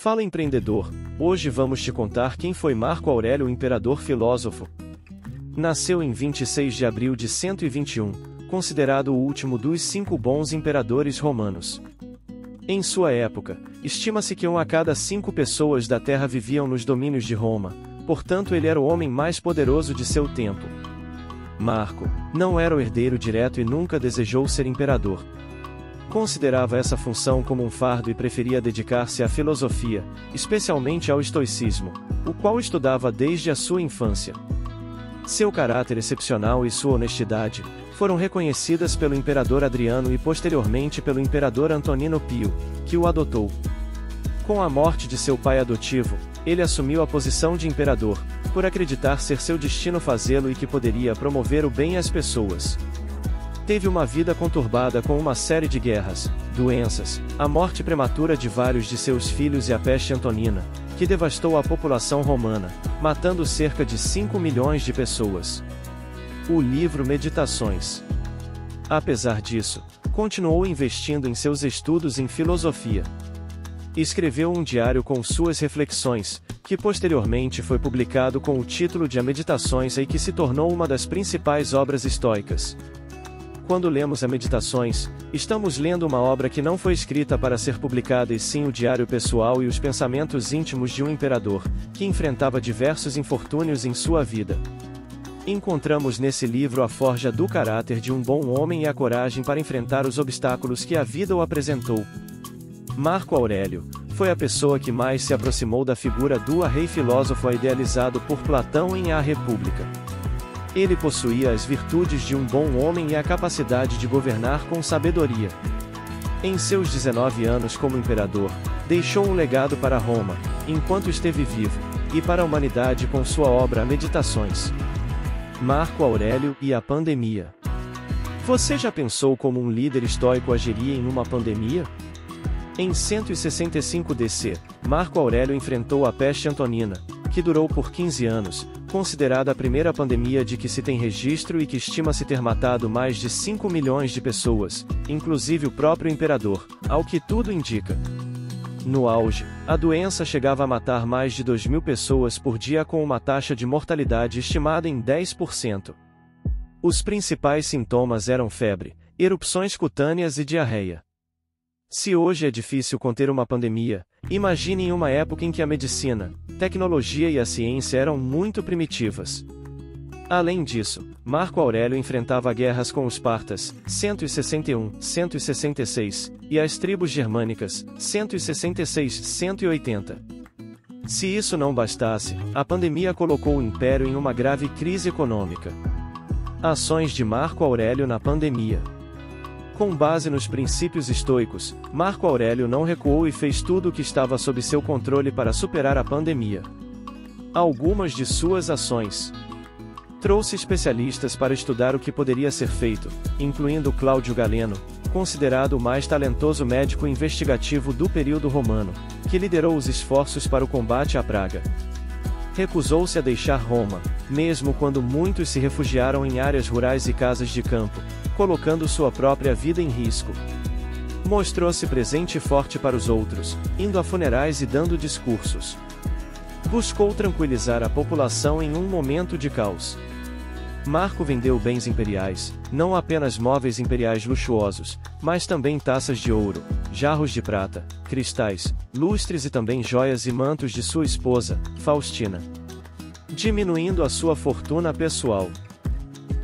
Fala empreendedor, hoje vamos te contar quem foi Marco Aurélio, o imperador filósofo. Nasceu em 26 de abril de 121, considerado o último dos 5 bons imperadores romanos. Em sua época, estima-se que 1 a cada 5 pessoas da Terra viviam nos domínios de Roma, portanto ele era o homem mais poderoso de seu tempo. Marco não era o herdeiro direto e nunca desejou ser imperador. Considerava essa função como um fardo e preferia dedicar-se à filosofia, especialmente ao estoicismo, o qual estudava desde a sua infância. Seu caráter excepcional e sua honestidade foram reconhecidas pelo imperador Adriano e posteriormente pelo imperador Antonino Pio, que o adotou. Com a morte de seu pai adotivo, ele assumiu a posição de imperador, por acreditar ser seu destino fazê-lo e que poderia promover o bem às pessoas. Teve uma vida conturbada com uma série de guerras, doenças, a morte prematura de vários de seus filhos e a peste antonina, que devastou a população romana, matando cerca de 5 milhões de pessoas. O livro Meditações. Apesar disso, continuou investindo em seus estudos em filosofia. Escreveu um diário com suas reflexões, que posteriormente foi publicado com o título de A Meditações e que se tornou uma das principais obras estoicas. Quando lemos a Meditações, estamos lendo uma obra que não foi escrita para ser publicada e sim o diário pessoal e os pensamentos íntimos de um imperador, que enfrentava diversos infortúnios em sua vida. Encontramos nesse livro a forja do caráter de um bom homem e a coragem para enfrentar os obstáculos que a vida o apresentou. Marco Aurélio foi a pessoa que mais se aproximou da figura do rei filósofo idealizado por Platão em A República. Ele possuía as virtudes de um bom homem e a capacidade de governar com sabedoria. Em seus 19 anos como imperador, deixou um legado para Roma, enquanto esteve vivo, e para a humanidade com sua obra Meditações. Marco Aurélio e a pandemia. Você já pensou como um líder estoico agiria em uma pandemia? Em 165 DC, Marco Aurélio enfrentou a peste antonina, que durou por 15 anos, considerada a primeira pandemia de que se tem registro e que estima-se ter matado mais de 5 milhões de pessoas, inclusive o próprio imperador, ao que tudo indica. No auge, a doença chegava a matar mais de 2.000 pessoas por dia com uma taxa de mortalidade estimada em 10%. Os principais sintomas eram febre, erupções cutâneas e diarreia. Se hoje é difícil conter uma pandemia, imagine em uma época em que a medicina, tecnologia e a ciência eram muito primitivas. Além disso, Marco Aurélio enfrentava guerras com os partas, 161-166, e as tribos germânicas, 166-180. Se isso não bastasse, a pandemia colocou o império em uma grave crise econômica. Ações de Marco Aurélio na pandemia. Com base nos princípios estoicos, Marco Aurélio não recuou e fez tudo o que estava sob seu controle para superar a pandemia. Algumas de suas ações. Trouxe especialistas para estudar o que poderia ser feito, incluindo Cláudio Galeno, considerado o mais talentoso médico investigativo do período romano, que liderou os esforços para o combate à praga. Recusou-se a deixar Roma, mesmo quando muitos se refugiaram em áreas rurais e casas de campo, colocando sua própria vida em risco. Mostrou-se presente e forte para os outros, indo a funerais e dando discursos. Buscou tranquilizar a população em um momento de caos. Marco vendeu bens imperiais, não apenas móveis imperiais luxuosos, mas também taças de ouro, jarros de prata, cristais, lustres e também joias e mantos de sua esposa, Faustina. Diminuindo a sua fortuna pessoal.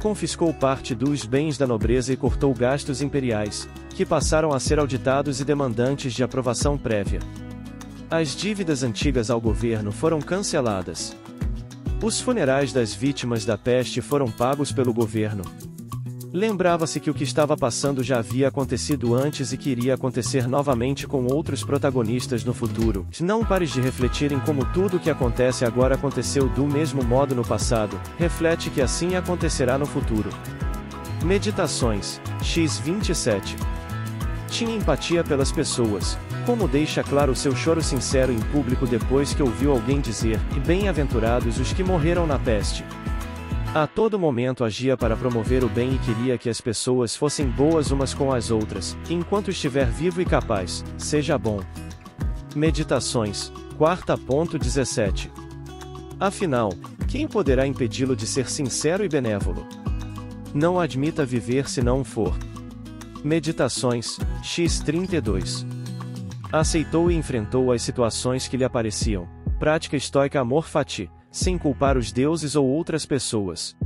Confiscou parte dos bens da nobreza e cortou gastos imperiais, que passaram a ser auditados e demandantes de aprovação prévia. As dívidas antigas ao governo foram canceladas. Os funerais das vítimas da peste foram pagos pelo governo. Lembrava-se que o que estava passando já havia acontecido antes e que iria acontecer novamente com outros protagonistas no futuro. Não pares de refletir em como tudo o que acontece agora aconteceu do mesmo modo no passado, reflete que assim acontecerá no futuro. Meditações, x27. Tinha empatia pelas pessoas, como deixa claro o seu choro sincero em público depois que ouviu alguém dizer, e bem-aventurados os que morreram na peste. A todo momento agia para promover o bem e queria que as pessoas fossem boas umas com as outras, enquanto estiver vivo e capaz, seja bom. Meditações, 4.17. Afinal, quem poderá impedi-lo de ser sincero e benévolo? Não admita viver se não for. Meditações, x32. Aceitou e enfrentou as situações que lhe apareciam. Prática estoica amor fati, sem culpar os deuses ou outras pessoas.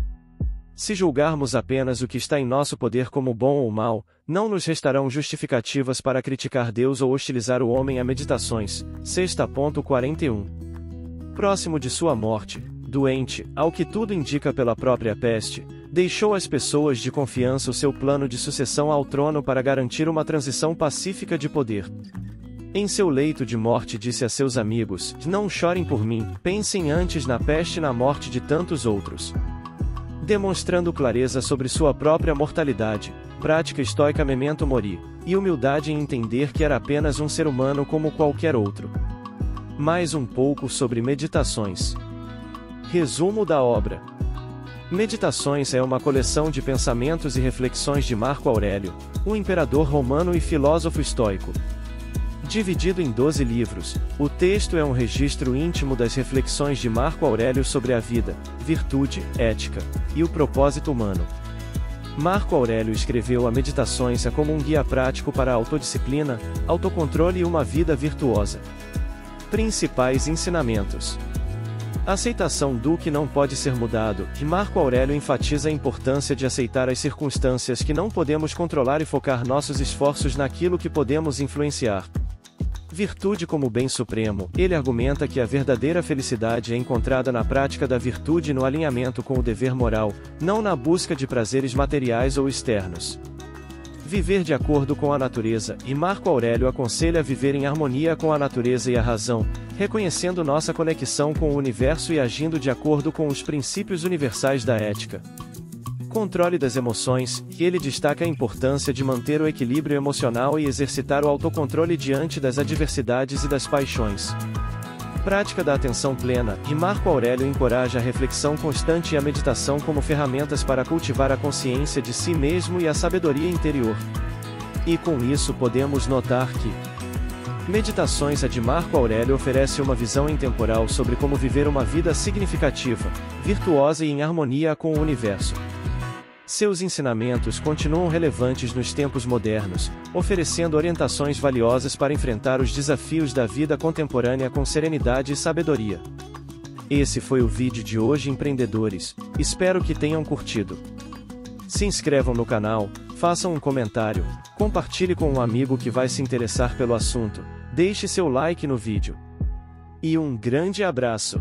Se julgarmos apenas o que está em nosso poder como bom ou mal, não nos restarão justificativas para criticar Deus ou hostilizar o homem. A Meditações, 6.41. Próximo de sua morte, doente, ao que tudo indica pela própria peste, deixou às pessoas de confiança o seu plano de sucessão ao trono para garantir uma transição pacífica de poder. Em seu leito de morte disse a seus amigos: não chorem por mim, pensem antes na peste e na morte de tantos outros. Demonstrando clareza sobre sua própria mortalidade, prática estoica memento mori, e humildade em entender que era apenas um ser humano como qualquer outro. Mais um pouco sobre Meditações. Resumo da obra. Meditações é uma coleção de pensamentos e reflexões de Marco Aurélio, um imperador romano e filósofo estoico. Dividido em 12 livros, o texto é um registro íntimo das reflexões de Marco Aurélio sobre a vida, virtude, ética e o propósito humano. Marco Aurélio escreveu a Meditações como um guia prático para a autodisciplina, autocontrole e uma vida virtuosa. Principais ensinamentos. Aceitação do que não pode ser mudado, e Marco Aurélio enfatiza a importância de aceitar as circunstâncias que não podemos controlar e focar nossos esforços naquilo que podemos influenciar. Virtude como bem supremo, ele argumenta que a verdadeira felicidade é encontrada na prática da virtude e no alinhamento com o dever moral, não na busca de prazeres materiais ou externos. Viver de acordo com a natureza, e Marco Aurélio aconselha a viver em harmonia com a natureza e a razão, reconhecendo nossa conexão com o universo e agindo de acordo com os princípios universais da ética. Controle das emoções, e ele destaca a importância de manter o equilíbrio emocional e exercitar o autocontrole diante das adversidades e das paixões. Prática da atenção plena, e Marco Aurélio encoraja a reflexão constante e a meditação como ferramentas para cultivar a consciência de si mesmo e a sabedoria interior. E com isso podemos notar que Meditações de Marco Aurélio oferece uma visão intemporal sobre como viver uma vida significativa, virtuosa e em harmonia com o universo. Seus ensinamentos continuam relevantes nos tempos modernos, oferecendo orientações valiosas para enfrentar os desafios da vida contemporânea com serenidade e sabedoria. Esse foi o vídeo de hoje, empreendedores. Espero que tenham curtido. Se inscrevam no canal, façam um comentário, compartilhe com um amigo que vai se interessar pelo assunto, deixe seu like no vídeo. E um grande abraço!